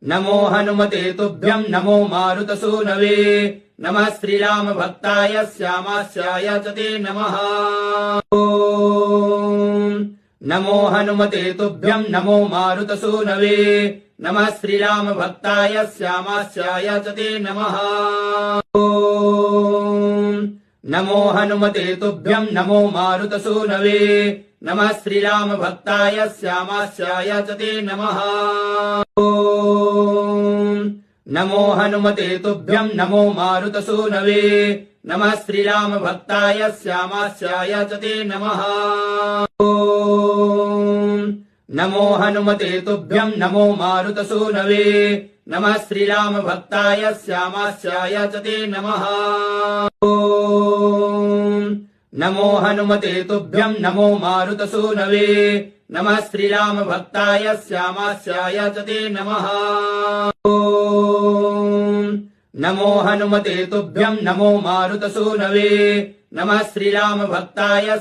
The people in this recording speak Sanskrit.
नमो हनुमते तुभ्यं नमो मारुतसूनवे नमः श्रीराम भक्ताय श्यामास्याय च ते नमः। नमो हनुमते तुभ्यं नमो मारुतसूनवे नमः श्रीराम भक्ताय श्यामास्याय च ते नमः। नमो हनुमते तुभ्यं नमो मारुतसूनवे नमः श्रीराम भक्ताय श्यामास्याय च ते नमः। नमो हनुमते तुभ्यं नमो मारुतसूनवे नमः श्रीराम भक्ताय श्यामास्याय च ते नमः। नमो हनुमते तुभ्यं नमो मारुतसूनवे नमः श्रीराम भक्ताय श्यामास्याय च ते नमः। नमो हनुमते तुभ्यं नमो मारुतसूनवे नमः श्रीराम भक्ताय श्यामास्याय च ते नमः। नमो हनुमते तुभ्यं नमो मारुतसूनवे नमः श्रीराम भक्ताय